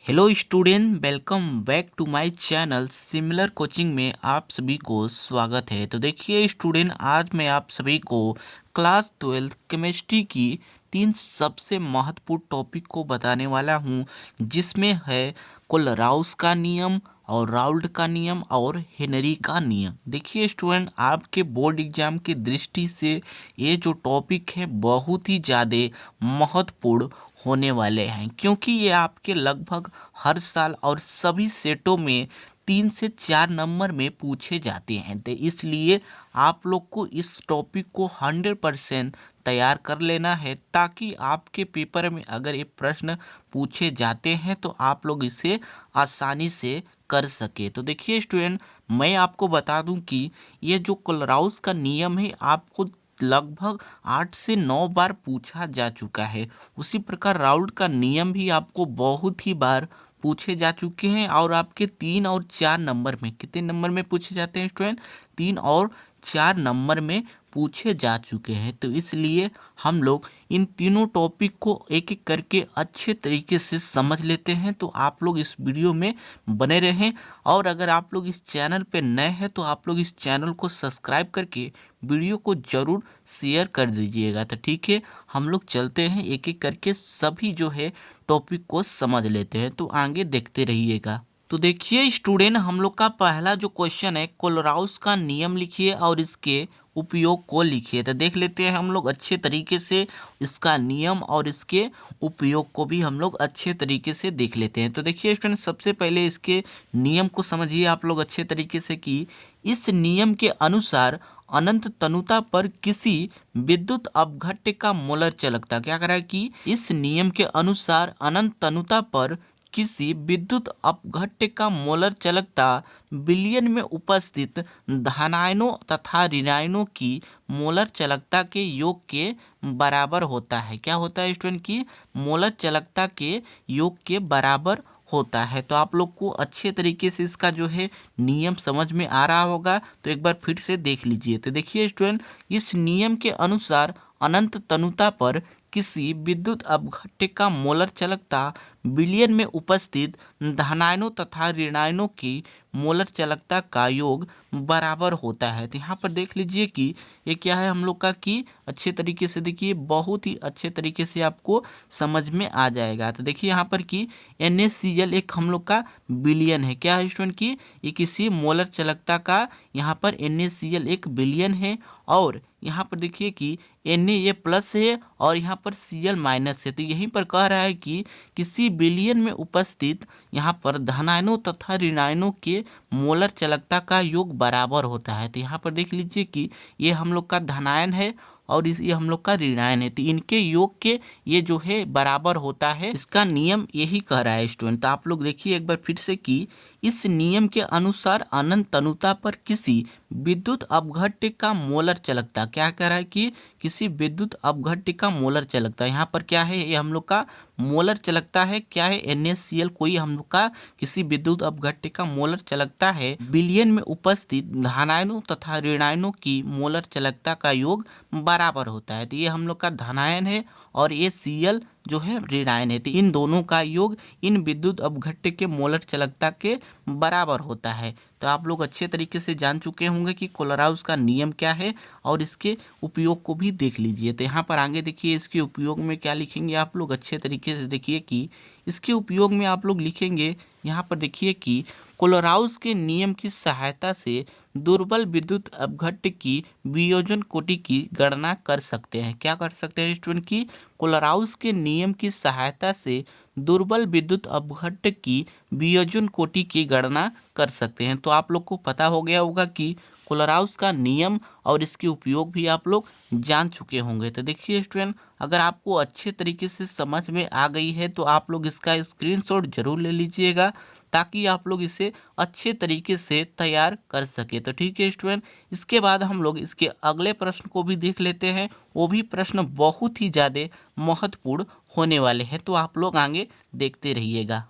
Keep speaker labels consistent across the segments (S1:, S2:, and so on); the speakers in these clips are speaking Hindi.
S1: Hello student, welcome back to my channel similar coaching में आप सभी को स्वागत है। तो देखिए स्टूडेंट, आज मैं आप सभी को क्लास 12 केमिस्ट्री की 3 सबसे महत्वपूर्ण टॉपिक को बताने वाला हूं, जिसमें है कोलराउस का नियम और राउल्ट का नियम और हेनरी का नियम। देखिए स्टूडेंट, आपके बोर्ड एग्जाम की दृष्टि से ये जो टॉपिक है बहुत ही ज़्यादा महत्वपूर्ण होने वाले हैं, क्योंकि ये आपके लगभग हर साल और सभी सेटों में 3 से 4 नंबर में पूछे जाते हैं। तो इसलिए आप लोग को इस टॉपिक को 100% तैयार कर लेना है, ताकि आपके पेपर में अगर ये प्रश्न पूछे जाते हैं तो आप लोग इसे आसानी से कर सके। तो देखिए स्टूडेंट, मैं आपको बता दूं कि ये जो कोलराउस का नियम है आपको लगभग 8 से 9 बार पूछा जा चुका है। उसी प्रकार राउल्ट का नियम भी आपको बहुत ही बार पूछे जा चुके हैं, और आपके 3 और 4 नंबर में, कितने नंबर में पूछे जाते हैं स्टूडेंट? 3 और 4 नंबर में पूछे जा चुके हैं। तो इसलिए हम लोग इन तीनों टॉपिक को एक एक करके अच्छे तरीके से समझ लेते हैं। तो आप लोग इस वीडियो में बने रहें, और अगर आप लोग इस चैनल पे नए हैं तो आप लोग इस चैनल को सब्सक्राइब करके वीडियो को ज़रूर शेयर कर दीजिएगा। तो ठीक है, हम लोग चलते हैं, एक एक करके सभी जो है टॉपिक को समझ लेते हैं। तो आगे देखते रहिएगा। तो देखिए स्टूडेंट, हम लोग का पहला जो क्वेश्चन है, कोलराउस का नियम लिखिए और इसके उपयोग को लिखिए। तो देख लेते हैं हम लोग अच्छे तरीके से इसका नियम और इसके उपयोग को भी हम लोग अच्छे तरीके से देख लेते हैं। तो देखिए स्टूडेंट, सबसे पहले इसके नियम को समझिए आप लोग अच्छे तरीके से कि इस नियम के अनुसार अनंत तनुता पर किसी विद्युत अपघट्य का मोलर चालकता, क्या कह रहा है कि इस नियम के अनुसार अनंत तनुता पर किसी विद्युत अपघट्य का मोलर चालकता विलयन में उपस्थित धनायनों तथा ऋणायनों की मोलर चालकता के योग के बराबर होता है। क्या होता है स्टूडेंट? की मोलर चालकता के योग के बराबर होता है। तो आप लोग को अच्छे तरीके से इसका जो है नियम समझ में आ रहा होगा, तो एक बार फिर से देख लीजिए। तो देखिए स्टूडेंट, इस नियम के अनुसार अनंत तनुता पर किसी विद्युत अपघट्य का मोलर चालकता विलयन में उपस्थित धनायनों तथा ऋणायनों की मोलर चालकता का योग बराबर होता है। तो यहाँ पर देख लीजिए कि ये क्या है हम लोग का, कि अच्छे तरीके से देखिए, बहुत ही अच्छे तरीके से आपको समझ में आ जाएगा। तो देखिए यहाँ पर कि NaCl एक हम लोग का विलयन है। क्या है स्टूडेंट? की ये किसी मोलर चालकता का यहाँ पर NaCl एक विलयन है, और यहाँ पर देखिए कि Na ये प्लस है और यहाँ पर Cl माइनस है। तो यहीं पर कह रहा है कि किसी विलयन में उपस्थित यहाँ पर धनायनों तथा ऋणायनों के मोलर चालकता का योग बराबर होता है। तो यहाँ पर देख लीजिए कि ये हम लोग का धनायन है और ये हम लोग का ऋणायन है, तो इनके योग के ये जो है बराबर होता है। इसका नियम यही कह रहा है स्टूडेंट। तो आप लोग देखिए एक बार फिर से कि इस नियम के अनुसार अनंत तनुता पर किसी विद्युत अपघट्य का मोलर चालकता, क्या कह रहा है कि किसी विद्युत अपघट्य का मोलर चालकता, यहाँ पर क्या है, ये हम लोग का मोलर चालकता है। क्या है? NaCl कोई हम लोग का किसी विद्युत अपघट्य का मोलर चालकता है, विलयन में उपस्थित धनायनों तथा ऋणायनों की मोलर चालकता का योग बराबर होता है। तो ये हम लोग का धनायन है और ये Cl जो है ऋणायन है। तो इन दोनों का योग इन विद्युत अपघट्य के मोलर चालकता के बराबर होता है। तो आप लोग अच्छे तरीके से जान चुके होंगे कि कोलराउस का नियम क्या है, और इसके उपयोग को भी देख लीजिए। तो यहाँ पर आगे देखिए इसके उपयोग में क्या लिखेंगे आप लोग अच्छे तरीके से देखिए कि इसके उपयोग में आप लोग लिखेंगे, यहाँ पर देखिए कि कोलराउस के नियम की सहायता से दुर्बल विद्युत अपघट्य की वियोजन कोटि की गणना कर सकते हैं। क्या कर सकते हैं स्टूडेंट? की कोलराउस के नियम की सहायता से दुर्बल विद्युत अपघट्य की वियोजन कोटि की गणना कर सकते हैं। तो आप लोग को पता हो गया होगा कि कोलराउस का नियम और इसके उपयोग भी आप लोग जान चुके होंगे। तो देखिए स्टूडेंट, अगर आपको अच्छे तरीके से समझ में आ गई है तो आप लोग इसका स्क्रीनशॉट जरूर ले लीजिएगा, ताकि आप लोग इसे अच्छे तरीके से तैयार कर सके। तो ठीक है स्टूडेंट, इसके बाद हम लोग इसके अगले प्रश्न को भी देख लेते हैं। वो भी प्रश्न बहुत ही ज़्यादा महत्वपूर्ण होने वाले हैं, तो आप लोग आगे देखते रहिएगा।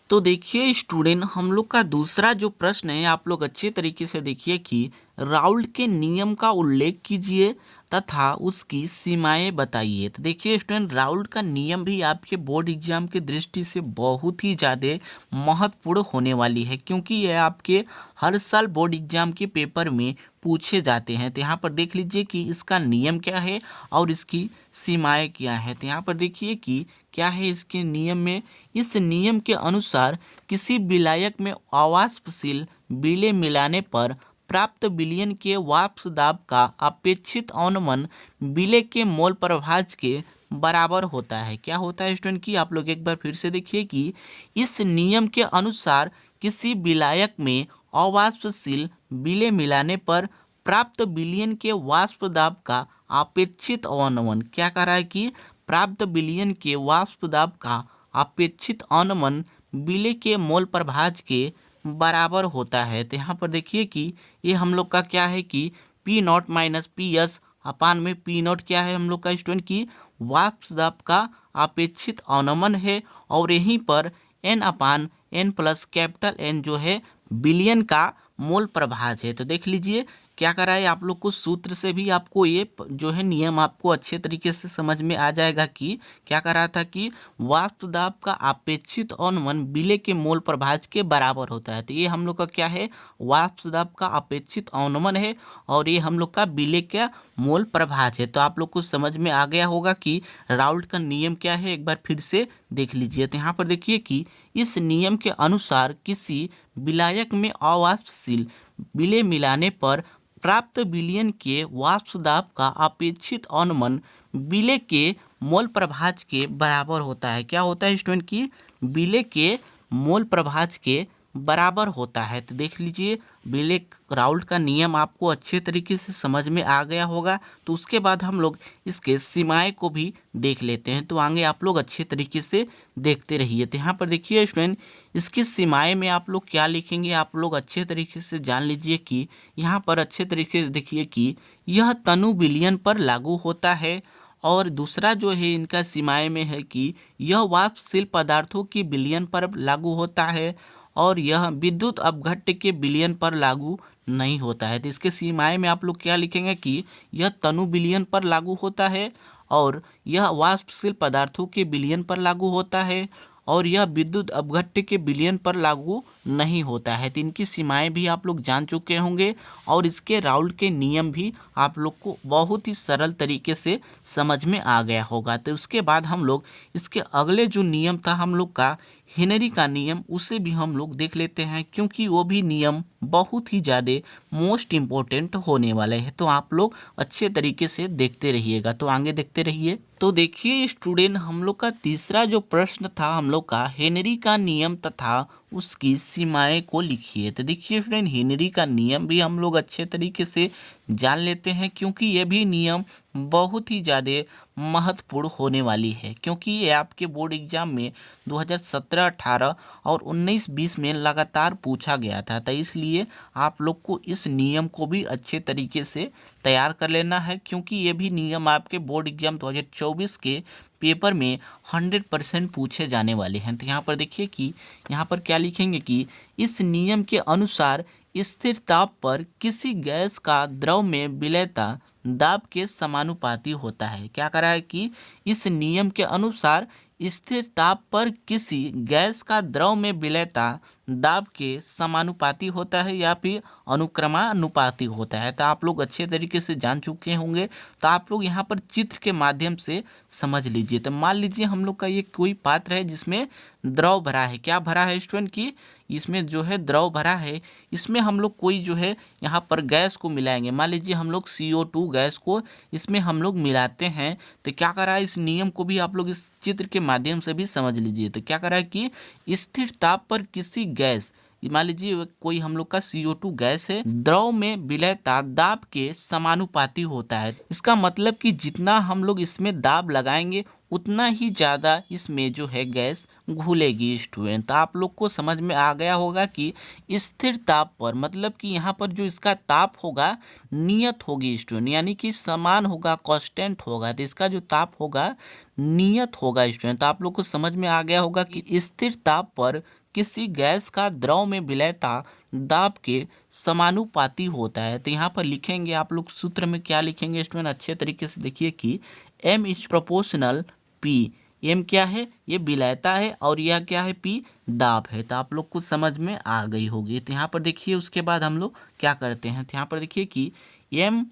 S1: तो देखिए स्टूडेंट, हम लोग का दूसरा जो प्रश्न है, आप लोग अच्छे तरीके से देखिए कि राउल्ट के नियम का उल्लेख कीजिए। तथा उसकी सीमाएं बताइए। तो देखिए स्टूडेंट, राउल्ट का नियम भी आपके बोर्ड एग्जाम की दृष्टि से बहुत ही ज़्यादा महत्वपूर्ण होने वाली है, क्योंकि यह आपके हर साल बोर्ड एग्जाम के पेपर में पूछे जाते हैं। तो यहाँ पर देख लीजिए कि इसका नियम क्या है और इसकी सीमाएं क्या है। तो यहाँ पर देखिए कि क्या है इसके नियम में। इस नियम के अनुसार किसी विलायक में अवाष्पशील विलेय मिलाने पर प्राप्त विलयन के वाष्प दाब का अपेक्षित अवनमन विलेय के मोल प्रभाज के बराबर होता है। क्या होता है स्टूडेंट की आप लोग एक बार फिर से देखिए कि इस नियम के अनुसार किसी विलायक में अवाष्पशील विलेय मिलाने पर प्राप्त विलयन के वाष्प दाब का अपेक्षित अवनमन, क्या कह रहा है कि प्राप्त विलयन के वाष्प दाब का अपेक्षित अवनमन विलेय के मोल प्रभाज के बराबर होता है। तो यहाँ पर देखिए कि ये हम लोग का क्या है कि P not minus P S अपान में पी नॉट क्या है हम लोग का स्टूडेंट की वाष्प दाब का अपेक्षित अवनमन है, और यहीं पर एन अपान एन प्लस कैपिटल एन जो है विलयन का मोल प्रभाज है। तो देख लीजिए क्या करा है आप लोग को सूत्र से भी आपको ये जो है नियम आपको अच्छे तरीके से समझ में आ जाएगा कि क्या करा था कि वाष्प दाब का अपेक्षित अवनमन विलेय के मोल प्रभाज के बराबर होता है। तो ये हम लोग का क्या है, वाष्प दाब का अपेक्षित अवनमन है, और ये हम लोग का विलेय का मोल प्रभाज है। तो आप लोग को समझ में आ गया होगा कि राउल्ट का नियम क्या है, एक बार फिर से देख लीजिए। तो यहाँ पर देखिए कि इस नियम के अनुसार किसी विलायक में अवाष्पशील विलेय मिलाने पर प्राप्त विलयन के वाष्प दाब का अपेक्षित अवनमन विलेय के मोल प्रभाज के बराबर होता है। क्या होता है स्टूडेंट की विलेय के मोल प्रभाज के बराबर होता है। तो देख लीजिए विलेय राउल्ट का नियम आपको अच्छे तरीके से समझ में आ गया होगा। तो उसके बाद हम लोग इसके सीमाएं को भी देख लेते हैं, तो आगे आप लोग अच्छे तरीके से देखते रहिए। तो यहाँ पर देखिए स्टूडेंट, इसकी सीमाएं में आप लोग क्या लिखेंगे आप लोग अच्छे तरीके से जान लीजिए कि यहाँ पर अच्छे तरीके से देखिए कि यह तनु विलयन पर लागू होता है, और दूसरा जो है इनका सीमाएं में है कि यह वाष्पशील पदार्थों की विलयन पर लागू होता है, और यह विद्युत अपघट्य के विलयन पर लागू नहीं होता है। तो इसके सीमाएं में आप लोग क्या लिखेंगे कि यह तनु विलयन पर लागू होता है, और यह वाष्पशील पदार्थों के विलयन पर लागू होता है, और यह विद्युत अपघट्य के विलयन पर लागू नहीं होता है। तो इनकी सीमाएं भी आप लोग जान चुके होंगे, और इसके राउल्ट के नियम भी आप लोग को बहुत ही सरल तरीके से समझ में आ गया होगा। तो उसके बाद हम लोग इसके अगले जो नियम था हम लोग का हेनरी का नियम, उसे भी हम लोग देख लेते हैं, क्योंकि वो भी नियम बहुत ही ज़्यादा मोस्ट इम्पोर्टेंट होने वाले हैं। तो आप लोग अच्छे तरीके से देखते रहिएगा, तो आगे देखते रहिए। तो देखिए स्टूडेंट, हम लोग का तीसरा जो प्रश्न था हम लोग का हेनरी का नियम तथा उसकी सीमाएं को लिखिए। तो देखिए फ्रेंड, हेनरी का नियम भी हम लोग अच्छे तरीके से जान लेते हैं, क्योंकि ये भी नियम बहुत ही ज़्यादा महत्वपूर्ण होने वाली है, क्योंकि ये आपके बोर्ड एग्जाम में 2017, 18 और 19, 20 में लगातार पूछा गया था। तो इसलिए आप लोग को इस नियम को भी अच्छे तरीके से तैयार कर लेना है, क्योंकि ये भी नियम आपके बोर्ड एग्जाम 2024 के पेपर में 100% पूछे जाने वाले हैं। तो यहाँ पर देखिए कि यहाँ पर क्या लिखेंगे कि इस नियम के अनुसार स्थिर ताप पर किसी गैस का द्रव में विलेयता दाब के समानुपाती होता है। क्या करा है कि इस नियम के अनुसार स्थिर ताप पर किसी गैस का द्रव में विलेयता दाब के समानुपाती होता है या फिर अनुक्रमानुपाती होता है। तो आप लोग अच्छे तरीके से जान चुके होंगे। तो आप लोग यहाँ पर चित्र के माध्यम से समझ लीजिए। तो मान लीजिए हम लोग का ये कोई पात्र है जिसमें द्रव भरा है। क्या भरा है स्टूडेंट की, इसमें जो है द्रव भरा है, इसमें हम लोग कोई जो है यहाँ पर गैस को मिलाएंगे। मान लीजिए हम लोग CO2 गैस को इसमें हम लोग मिलाते हैं। तो क्या करा है, इस नियम को भी आप लोग इस चित्र के माध्यम से भी समझ लीजिए। तो क्या करा है कि स्थिर ताप पर किसी गैस, मान लीजिए कोई हम लोग का CO2 गैस है, द्रव में विलेयता दाब के समानुपाती होता है। इसका मतलब कि जितना हम लोग इसमें दाब लगाएंगे उतना ही ज़्यादा इसमें जो है गैस घुलेगी स्टूडेंट। तो आप लोग को समझ में आ गया होगा कि स्थिर ताप पर मतलब कि यहाँ पर जो इसका ताप होगा नियत होगी स्टूडेंट, यानी कि समान होगा, कांस्टेंट होगा। तो इसका जो ताप होगा नियत होगा स्टूडेंट। तो आप लोग को समझ में आ गया होगा कि स्थिर ताप पर किसी गैस का द्रव में विलयता दाब के समानुपाती होता है। तो यहाँ पर लिखेंगे आप लोग सूत्र में क्या लिखेंगे स्टूडेंट, अच्छे तरीके से देखिए कि m is proportional p। m क्या है, ये विलयता है, और यह क्या है, p दाब है। तो आप लोग को समझ में आ गई होगी। तो यहाँ पर देखिए उसके बाद हम लोग क्या करते हैं, तो यहाँ पर देखिए कि m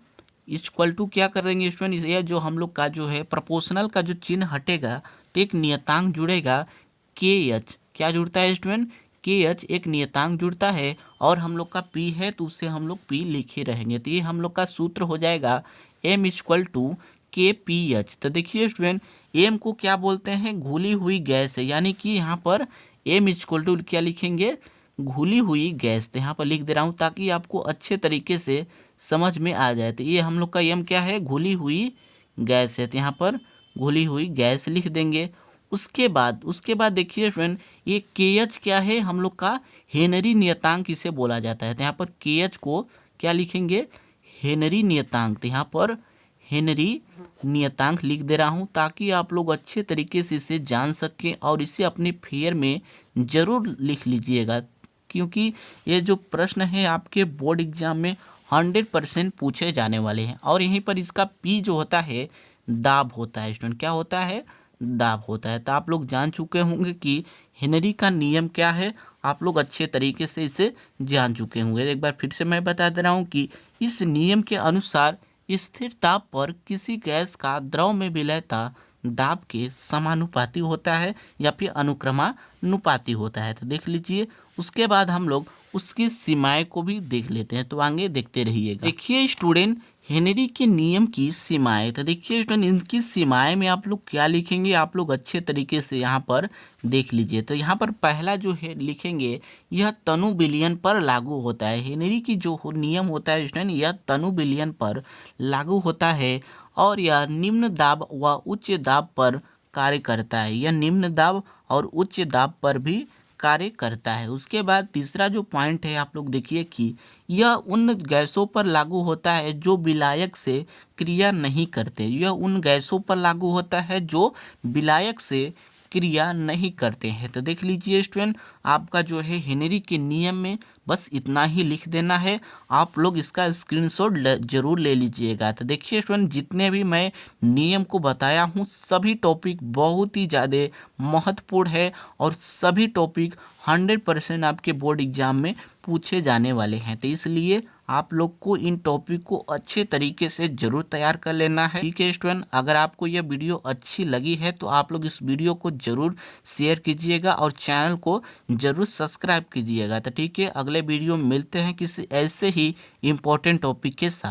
S1: इक्वल टू क्या कर देंगे स्टूडेंट, ये जो हम लोग का जो है प्रोपोर्शनल का जो चिन्ह हटेगा तो एक नियतांक जुड़ेगा KH। क्या जुड़ता है स्टूडेंट, KH एक नियतांक जुड़ता है, और हम लोग का P है तो उससे हम लोग P लिखे रहेंगे। तो ये हम लोग का सूत्र हो जाएगा M इक्वल टू KPH। तो देखिए स्टूडेंट M को क्या बोलते हैं, घुली हुई गैस है, यानी कि यहाँ पर M इक्वल टू क्या लिखेंगे, घुली हुई गैस। तो यहाँ पर लिख दे रहा हूँ ताकि आपको अच्छे तरीके से समझ में आ जाए। तो ये हम लोग का M क्या है, घुली हुई गैस है। तो यहाँ पर घुली हुई गैस लिख देंगे। उसके बाद देखिए फ्रेंड, ये KH क्या है, हम लोग का हेनरी नियतांक इसे बोला जाता है। तो यहाँ पर KH को क्या लिखेंगे, हेनरी नियतांक। तो यहाँ पर हेनरी नियतांक लिख दे रहा हूँ ताकि आप लोग अच्छे तरीके से इसे जान सकें, और इसे अपने फेयर में ज़रूर लिख लीजिएगा, क्योंकि ये जो प्रश्न है आपके बोर्ड एग्जाम में 100% पूछे जाने वाले हैं। और यहीं पर इसका P जो होता है दाब होता है स्टूडेंट, क्या होता है, दाब होता है। तो आप लोग जान चुके होंगे कि हेनरी का नियम क्या है, आप लोग अच्छे तरीके से इसे जान चुके होंगे। एक बार फिर से मैं बता दे रहा हूँ कि इस नियम के अनुसार स्थिर ताप पर किसी गैस का द्रव में विलयता दाब के समानुपाती होता है या फिर अनुक्रमानुपाती होता है। तो देख लीजिए, उसके बाद हम लोग उसकी सीमाएं को भी देख लेते हैं, तो आगे देखते रहिएगा। देखिए स्टूडेंट, हेनरी के नियम की सीमाएं। तो देखिए स्टूडेंट, इनकी सीमाएं में आप लोग क्या लिखेंगे, आप लोग अच्छे तरीके से यहाँ पर देख लीजिए। तो यहाँ पर पहला जो है लिखेंगे, यह तनु विलयन पर लागू होता है। हेनरी की जो नियम होता है स्टूडेंट, यह तनु विलयन पर लागू होता है, और यह निम्न दाब व उच्च दाब पर कार्य करता है। यह निम्न दाब और उच्च दाब पर भी कार्य करता है। उसके बाद तीसरा जो पॉइंट है, आप लोग देखिए कि यह उन गैसों पर लागू होता है जो विलायक से क्रिया नहीं करते। यह उन गैसों पर लागू होता है जो विलायक से क्रिया नहीं करते हैं। तो देख लीजिए स्टूडेंट, आपका जो है हेनरी के नियम में बस इतना ही लिख देना है। आप लोग इसका स्क्रीनशॉट जरूर ले लीजिएगा। तो देखिए स्टूडेंट, जितने भी मैं नियम को बताया हूँ सभी टॉपिक बहुत ही ज़्यादा महत्वपूर्ण है, और सभी टॉपिक 100% आपके बोर्ड एग्जाम में पूछे जाने वाले हैं। तो इसलिए आप लोग को इन टॉपिक को अच्छे तरीके से जरूर तैयार कर लेना है। ठीक है स्टूडेंट, अगर आपको यह वीडियो अच्छी लगी है तो आप लोग इस वीडियो को जरूर शेयर कीजिएगा और चैनल को जरूर सब्सक्राइब कीजिएगा। तो ठीक है, अगले वीडियो में मिलते हैं किसी ऐसे ही इम्पोर्टेंट टॉपिक के साथ।